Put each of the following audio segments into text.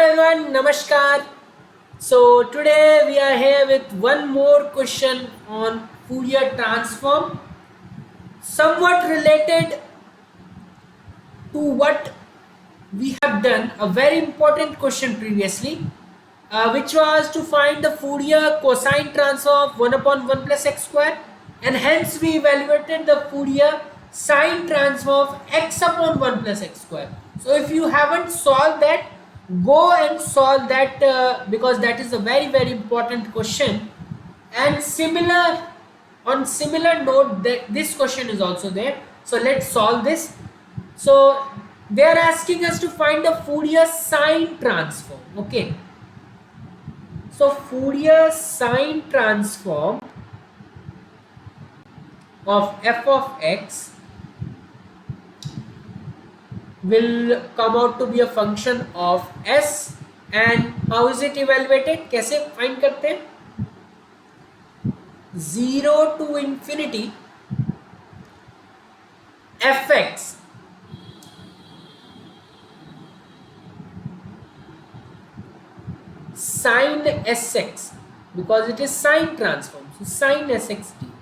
everyone, Namaskar. So today we are here with one more question on Fourier transform, somewhat related to what we have done a very important question previously, which was to find the Fourier cosine transform of 1 upon 1 plus x square, and hence we evaluated the Fourier sine transform of x upon 1 plus x square. So if you haven't solved that, go and solve that because that is a very important question. And similar on similar note, this question is also there. So let's solve this. So they are asking us to find the Fourier sine transform. Okay. So Fourier sine transform of f of x will come out to be a function of s, and how is it evaluated? कैसे find करते हैं? 0 to infinity fx sine sx, because it is sine transform, so sine sx dx.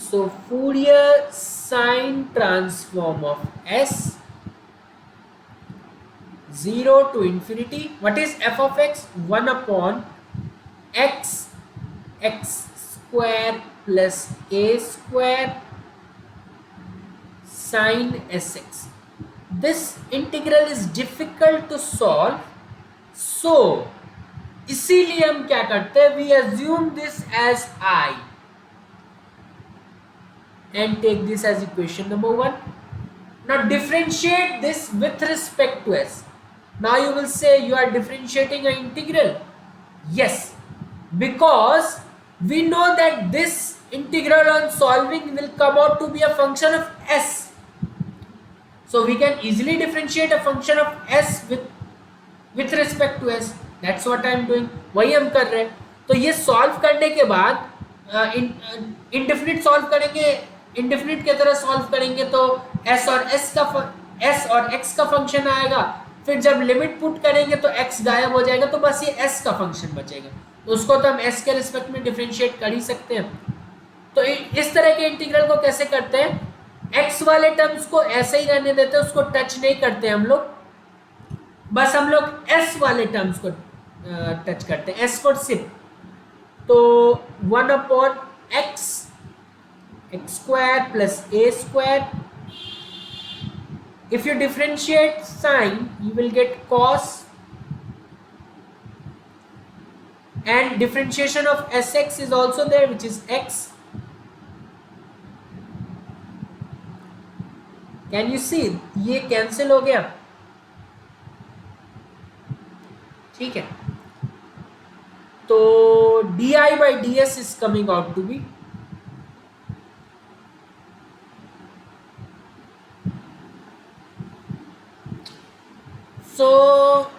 So Fourier sine transform of s 0 to infinity. What is f of x? 1 upon x square plus a square sine sx. This integral is difficult to solve, so इसीलिए हम क्या करते हैं, we assume this as I and take this as equation number 1. Now differentiate this with respect to s. Now you will say you are differentiating an integral. Yes, because we know that this integral on solving will come out to be a function of s. So we can easily differentiate a function of s with respect to s. That's what I am doing. वही हम कर रहे हैं. तो ये solve करने के बाद indefinite solve करेंगे, indefinite की तरह solve करेंगे तो s और x का फंक्शन आएगा. फिर जब लिमिट पुट करेंगे तो x गायब हो जाएगा, तो बस ये s का फंक्शन बचेगा. तो उसको तो हम s के रिस्पेक्ट में डिफरेंशिएट कर ही सकते हैं. तो इस तरह के इंटीग्रल को कैसे करते हैं? x वाले टर्म्स को ऐसे ही रहने देते हैं, उसको टच नहीं करते हम लोग. बस हम लोग s वाले टर्म्स को टच करते हैं, s फॉर सिप. तो 1 upon x square plus a square. If you differentiate sine, you will get cos, and differentiation of sx is also there, which is x. Can you see? ये cancel हो गया. ठीक है. तो di by ds is coming out to be so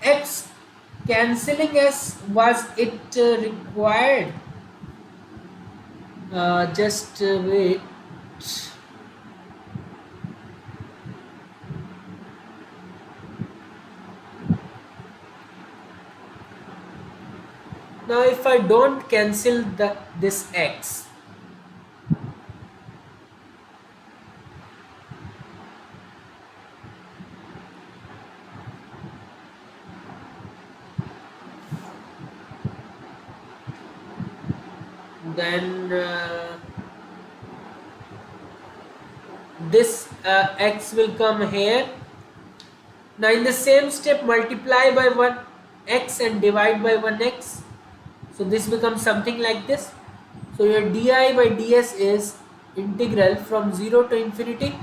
x cancelling s, was it required? Just wait. Now if I don't cancel this x, then this x will come here. Now in the same step, multiply by 1x and divide by 1x. So this becomes something like this. So your di by ds is integral from 0 to infinity.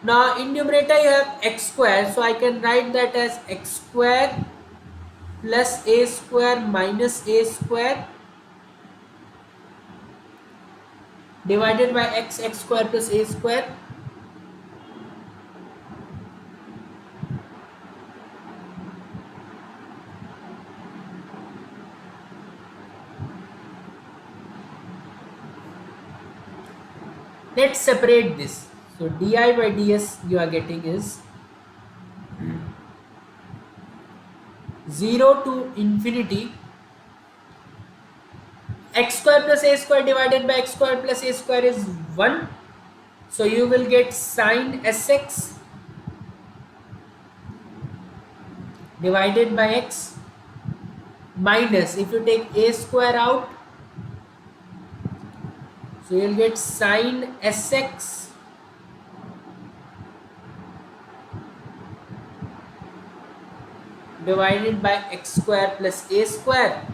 Now in numerator you have x square, so I can write that as x square plus a square minus a square divided by x square plus a square. Let's separate this. So di by ds you are getting is 0 to infinity x square plus a square divided by x square plus a square is 1. So you will get sine sx divided by x minus, if you take a square out, so you'll get sine sx divided by x square plus a square,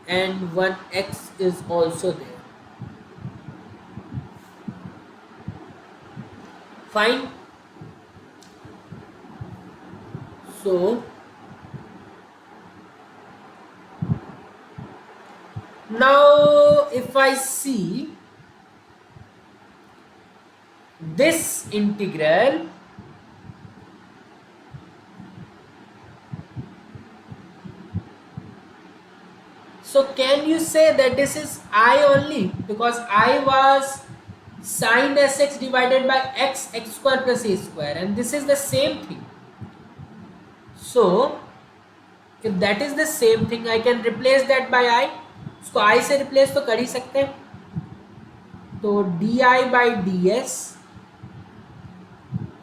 and 1x is also there. Fine. So now if I see this integral, so can you say that this is I only, because I was sine sx divided by x square plus a square, and this is the same thing. So if that is the same thing, I can replace that by I. उसको I से replace तो कर ही सकते हैं. तो di by ds,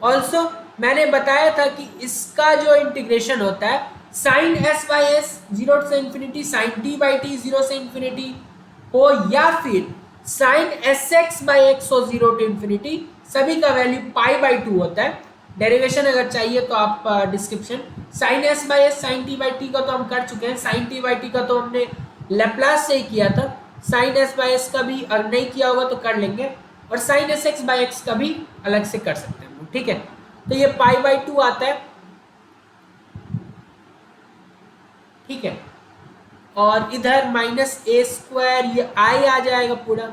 also मैंने बताया था कि इसका जो इंटीग्रेशन होता है साइन एस बाई एस 0 से infinity, sine t by t 0 से इंफिनिटी हो, या फिर sine S x by x हो 0 टू इंफिनिटी, सभी का वैल्यू पाई बाई 2 होता है. डेरिवेशन अगर चाहिए तो आप description. Sine s by s sine t by t का तो हम कर चुके हैं, साइन टी बाई टी का तो हमने लेप्लास से ही किया था. साइन एस बाई एस का भी अगर नहीं किया होगा तो कर लेंगे, और sine S x by x का भी अलग से कर सकते हैं. ठीक है, तो ये पाई बाई 2 आता है. ठीक है, और इधर माइनस ए स्क्वायर, ये आई आ जाएगा पूरा.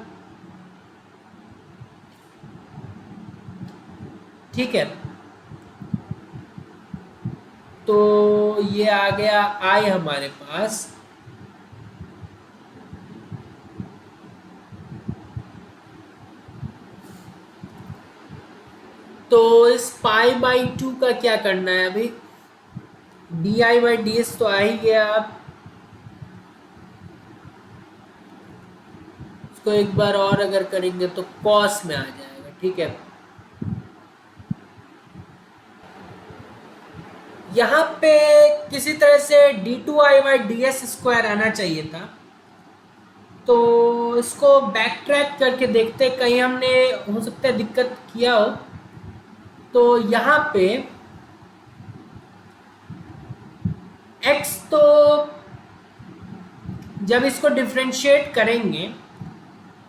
ठीक है, तो ये आ गया आई हमारे पास. तो इस पाई बाई 2 का क्या करना है अभी. D I by D S तो आ ही गया. आप इसको एक बार और अगर करेंगे तो कॉस में आ जाएगा. ठीक है, यहाँ पे किसी तरह से d two i by D s square आना चाहिए था. तो इसको बैक ट्रैक करके देखते, कहीं हमने हो सकता है दिक्कत किया हो. तो यहाँ पे x, तो जब इसको डिफरेंशिएट करेंगे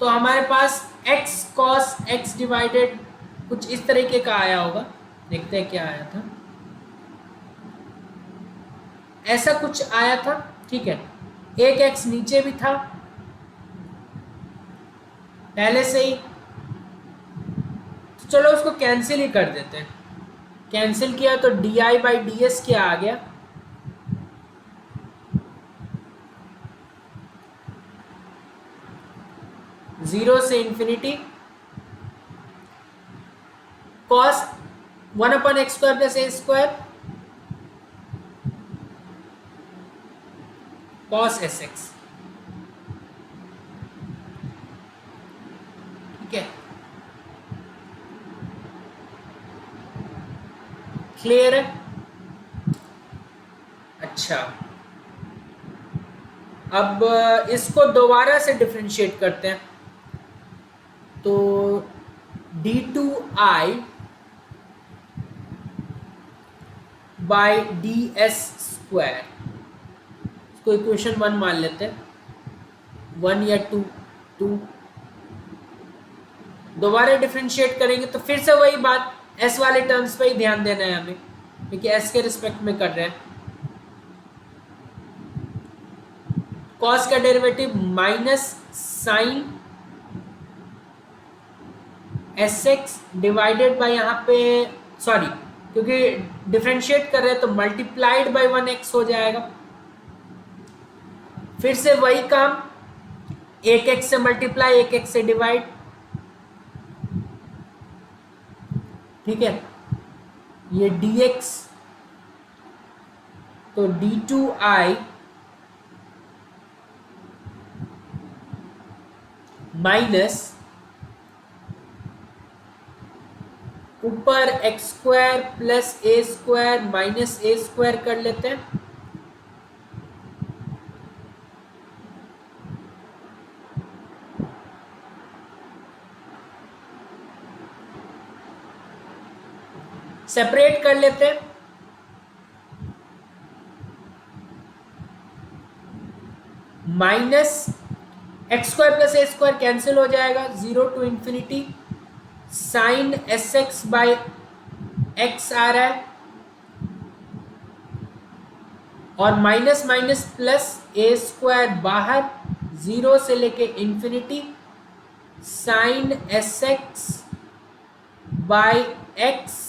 तो हमारे पास x cos x डिवाइडेड कुछ इस तरीके का आया होगा. देखते हैं क्या आया था. ऐसा कुछ आया था. ठीक है, एक x नीचे भी था पहले से ही, तो चलो उसको कैंसिल ही कर देते हैं. कैंसिल किया तो D I by D S क्या आ गया, जीरो से infinity cos 1 upon X square plus ए स्क्वायर कॉस एस एक्स. ठीक है, क्लियर है. अच्छा, अब इसको दोबारा से डिफरेंशिएट करते हैं. तो d two i by D s square, इसको इक्वेशन 1 मान लेते हैं. 1 या 2, दोबारा डिफरेंशिएट करेंगे तो फिर से वही बात, एस वाले टर्म्स पे ही ध्यान देना है हमें, क्योंकि एस के रिस्पेक्ट में कर रहे हैं. कॉस का derivative minus sine S x divided by, यहाँ पे सॉरी क्योंकि डिफरेंशिएट कर रहे हैं तो मल्टीप्लाइड बाई 1x हो जाएगा. फिर से वही काम, एक x से मल्टीप्लाई एक x से डिवाइड, ठीक है, ये dx, तो d2i माइनस ऊपर एक्स स्क्वायर प्लस ए स्क्वायर माइनस ए स्क्वायर कर लेते हैं, सेपरेट कर लेते हैं, माइनस एक्स स्क्वायर प्लस ए स्क्वायर कैंसिल हो जाएगा, 0 to infinity sine S x by X आ रहा है, और माइनस माइनस प्लस ए स्क्वायर बाहर, 0 से लेके infinity sine S x by x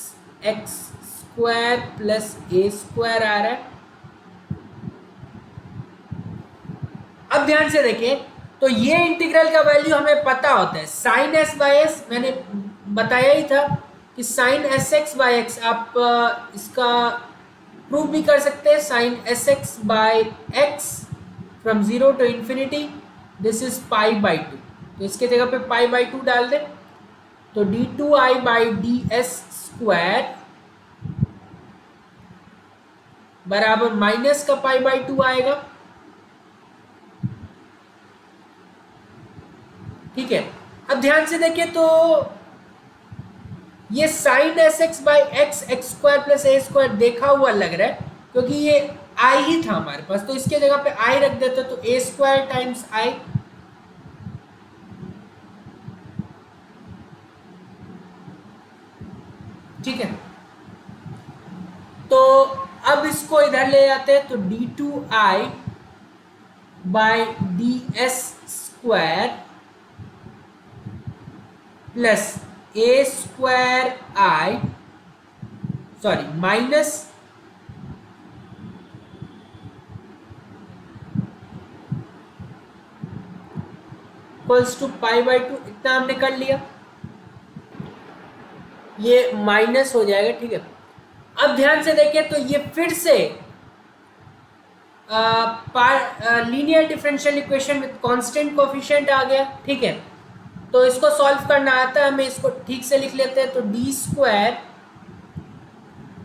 x square plus A square आ रहा है। अब ध्यान से देखिए, तो ये इंटीग्रल का वैल्यू हमें पता होता है, साइन एस बाई एस मैंने बताया ही था कि sine S x by x, आप इसका प्रूव भी कर सकते हैं, sine S x by x from 0 to infinity, this is pi by 2, तो इसके जगह पे पाई बाई 2 डाल दें, तो d2i by D s square बराबर माइनस का पाई बाई 2 आएगा। ठीक है, अब ध्यान से देखिए, तो ये sine S x by x x square plus A square देखा हुआ लग रहा है, क्योंकि ये आई ही था हमारे पास, तो इसके जगह पे आई रख देते, तो ए स्क्वायर टाइम्स आई, ठीक है, तो अब इसको इधर ले जाते हैं, तो d2i by D s square plus A square i, sorry minus equals to pi by 2, इतना हमने कर लिया, ये माइनस हो जाएगा। ठीक है, अब ध्यान से देखिए, तो ये फिर से linear differential equation with constant coefficient आ गया। ठीक है, तो इसको सॉल्व करना आता है हमें, इसको ठीक से लिख लेते हैं, तो d square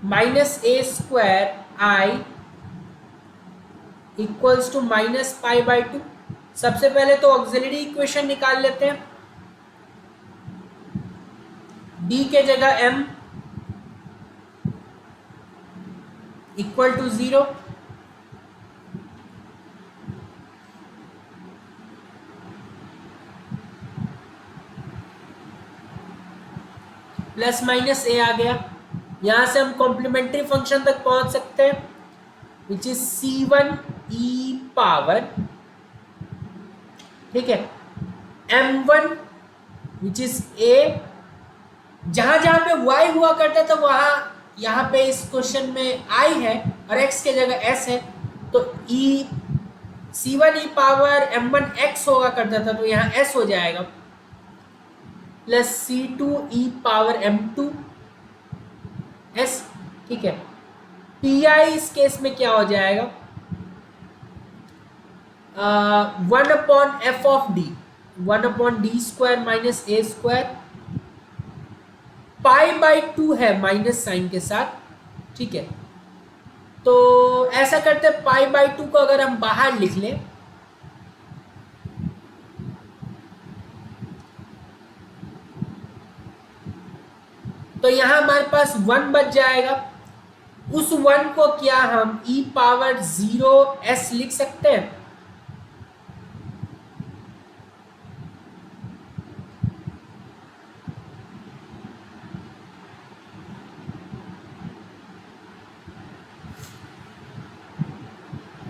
minus A square i equals to minus pi by 2। सबसे पहले तो ऑक्सिलरी इक्वेशन निकाल लेते हैं, d के जगह m equal to 0, plus minus a आ गया, यहां से हम कॉम्प्लीमेंट्री फंक्शन तक पहुंच सकते हैं, which is c1 e power, ठीक है, m1 विच इज a, जहां जहां पे y हुआ करता था वहां यहाँ पे इस क्वेश्चन में i है और x के जगह s है, तो c1 e power m1 x होगा करता था, तो यहाँ s हो जाएगा, plus c2 e power m2 s। ठीक है, pi इस केस में क्या हो जाएगा, 1 upon F of D, 1 upon D square minus A square, pi by 2 है माइनस साइन के साथ। ठीक है, तो ऐसा करते हैं, पाई बाई 2 को अगर हम बाहर लिख लें, तो यहां हमारे पास 1 बच जाएगा, उस 1 को क्या हम e पावर 0s लिख सकते हैं,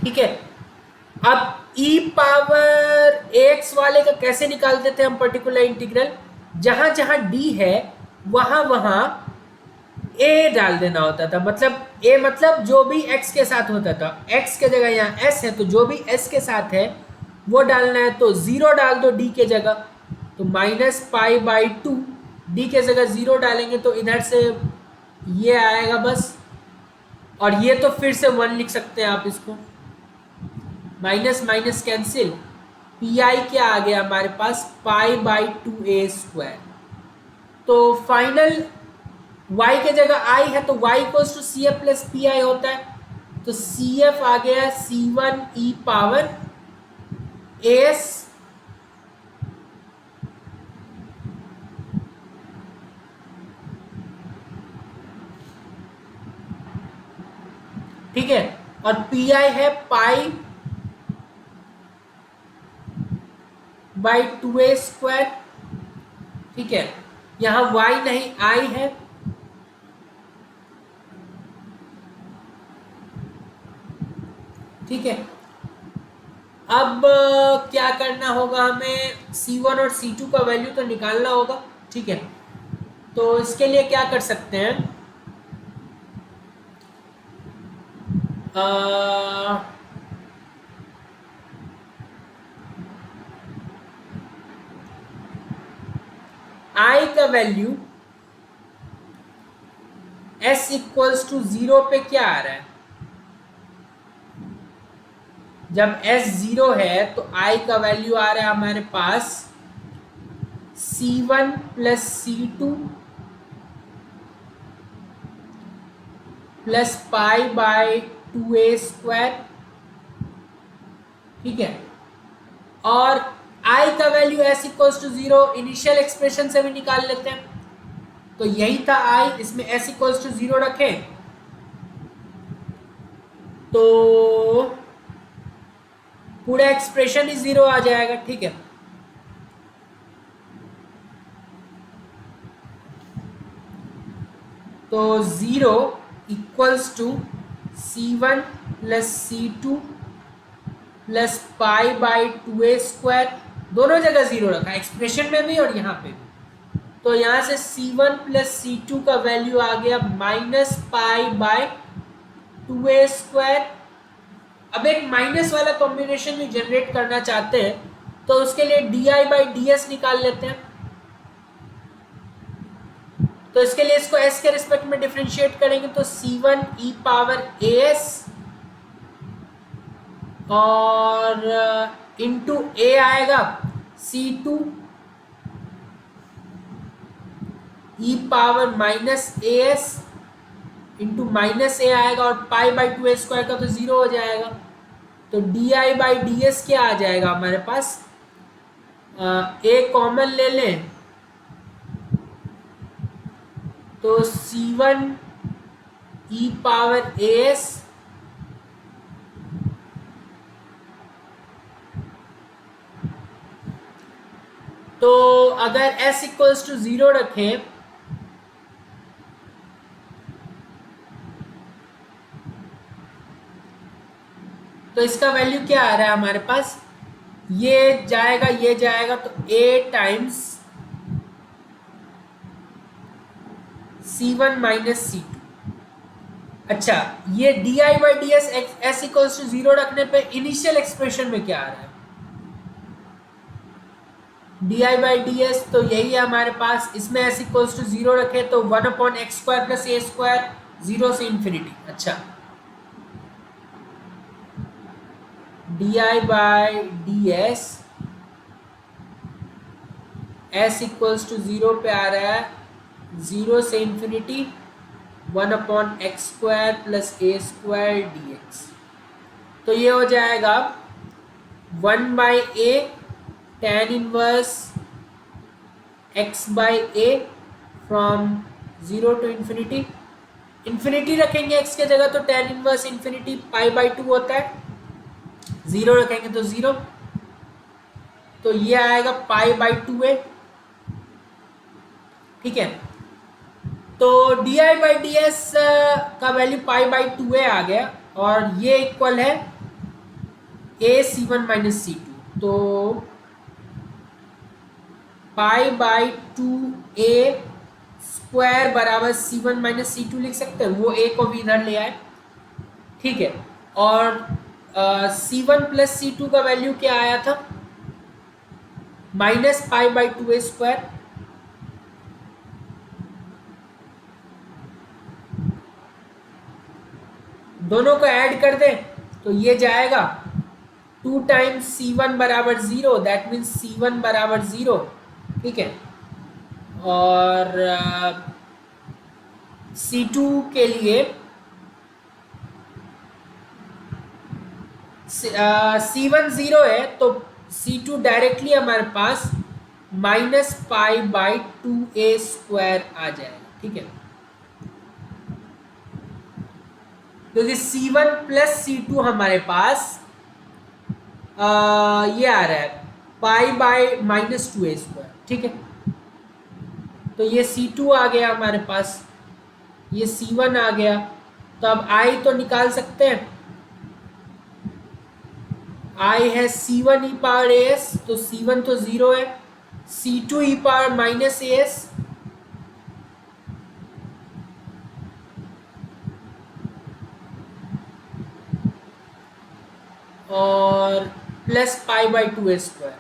ठीक है। अब e पावर ax वाले का कैसे निकालते थे हम पर्टिकुलर इंटीग्रल, जहां जहां d है वहां वहां a डाल देना होता था, मतलब a मतलब जो भी x के साथ होता था, x के जगह यहाँ s है तो जो भी s के साथ है वो डालना है, तो 0 डाल दो d के जगह, तो माइनस पाई बाई 2 डी के जगह 0 डालेंगे तो इधर से ये आएगा बस, और ये तो फिर से 1 लिख सकते हैं आप इसको, minus minus cancel, P I क्या आ गया हमारे पास, पाई बाई 2a²। तो फाइनल y के जगह i है तो y equals to C F plus P I होता है, तो सी एफ आ गया c1 e पावर as ठीक है, और पी आई है पाई बाई 2a²। ठीक है, यहां y नहीं i है, ठीक है। अब क्या करना होगा हमें, C1 और C2 का वैल्यू तो निकालना होगा, ठीक है। तो इसके लिए क्या कर सकते हैं, I का वैल्यू S इक्वल्स टू 0 पे क्या आ रहा है, जब S 0 है तो I का वैल्यू आ रहा है हमारे पास C1 plus C2 plus pi by 2a²। ठीक है, और I का value S equals to 0 initial expression से भी निकाल लेते हैं, तो यही था I, इसमें S इक्वल्स टू 0 रखें तो पूरा एक्सप्रेशन ही 0 आ जाएगा। ठीक है, तो 0 equals to C1 plus C2 plus pi by 2a², दोनों जगह 0 रखा, एक्सप्रेशन में भी और यहाँ पे भी। तो यहाँ से C1 प्लस C2 का वैल्यू आ गया माइनस पाई बाई 2a²। अब एक माइनस वाला कॉम्बिनेशन भी जनरेट करना चाहते हैं तो उसके लिए डी बाई डी एस निकाल लेते हैं, तो इसके लिए इसको s के रिस्पेक्ट में डिफरेंशिएट करेंगे तो C1 e पावर as और इंटू a आएगा C2 e power minus as into minus a आएगा, और पाई बाई 2a² का तो 0 हो जाएगा, तो D I by D S क्या आ जाएगा हमारे पास, a कॉमन ले लें तो C1 e पावर as तो अगर s इक्वल्स टू 0 रखें तो इसका वैल्यू क्या आ रहा है हमारे पास, ये जाएगा तो a times C1 minus C2। अच्छा, ये D I by D S S equals to 0 रखने पे इनिशियल एक्सप्रेशन में क्या आ रहा है, D I by D S तो यही है हमारे पास, इसमें एस इक्वल्स टू 0 रखे तो 1/x² प्लस a² 0 से इंफिनिटी। अच्छा, D I by D S S equals to 0 पे आ रहा है 0 से infinity 1/x² plus a² dx, तो ये हो जाएगा 1/a tan inverse x by a from 0 to infinity, infinity रखेंगे x के जगह तो tan inverse infinity pi by 2 होता है, 0 रखेंगे तो 0, तो ये आएगा पाई बाई 2a। ठीक है, तो D I by D S का वैल्यू पाई बाई 2a आ गया, और ये इक्वल है a C1 माइनस C2, तो पाई बाई 2a² बराबर C1 माइनस C2 लिख सकते हैं, वो a को भी इधर ले आए। ठीक है, और C1 प्लस C2 का वैल्यू क्या आया था, माइनस पाई बाई 2a², दोनों को ऐड कर दें तो ये जाएगा 2 टाइम्स C1 बराबर 0, दैट मीन्स C1 बराबर 0, ठीक है। और C2 के लिए C1 0 है तो C2 डायरेक्टली हमारे पास -π/2a² आ जाएगा, ठीक है, क्योंकि C1 प्लस C2 हमारे पास ये आ रहा है π/-2a², ठीक है। तो ये C2 आ गया हमारे पास, ये C1 आ गया, तो अब I तो निकाल सकते हैं। I है C1 e पावर as, तो C1 तो 0 है, C2 e पावर -as और प्लस π/2a²।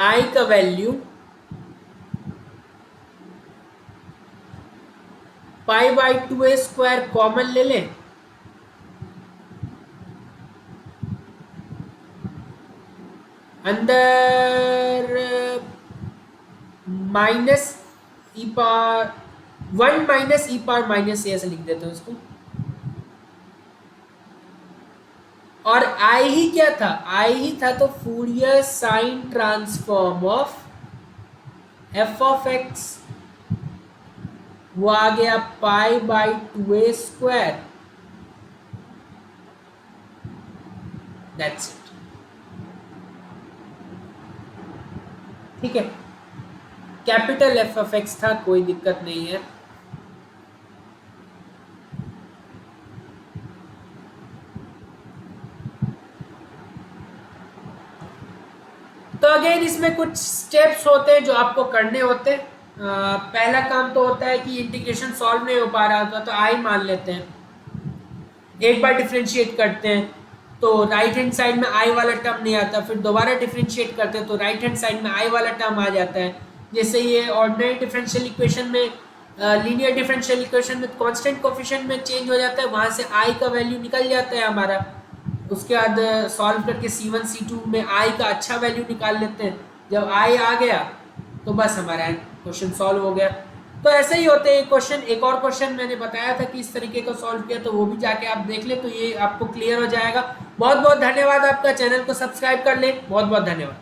I का वैल्यू π/2a² कॉमन ले लें, अंदर माइनस ई पावर 1 माइनस ई पावर माइनस ए ऐसे लिख देते हैं उसको। और आई ही क्या था, आई ही था, तो Fourier sign transform of F of x वो आ गया π/2a², दैट्स इट, ठीक है। कैपिटल एफ ऑफ एक्स था, कोई दिक्कत नहीं है। तो अगेन इसमें कुछ स्टेप्स होते हैं जो आपको करने होते हैं। पहला काम तो होता है कि इंटीग्रेशन सॉल्व नहीं हो पा रहा होता तो आई मान लेते हैं, एक बार डिफरेंशिएट करते हैं तो राइट हैंड साइड में आई वाला टर्म नहीं आता, फिर दोबारा डिफरेंशिएट करते हैं तो राइट हैंड साइड में आई वाला टर्म आ जाता है। जैसे ये ऑर्डिनरी डिफरेंशियल इक्वेशन में, लीनियर डिफरेंशियल इक्वेशन में कांस्टेंट कोफिशिएंट में चेंज हो जाता है, वहां से आई का वैल्यू निकल जाता है हमारा। उसके बाद सॉल्व करके C1 C2 में आई का अच्छा वैल्यू निकाल लेते हैं। जब आई आ गया तो बस हमारा क्वेश्चन सॉल्व हो गया। तो ऐसे ही होते हैं क्वेश्चन। एक और क्वेश्चन मैंने बताया था कि इस तरीके का सॉल्व किया, तो वो भी जाके आप देख ले तो ये आपको क्लियर हो जाएगा। बहुत बहुत धन्यवाद आपका, चैनल को सब्सक्राइब कर ले, बहुत बहुत धन्यवाद।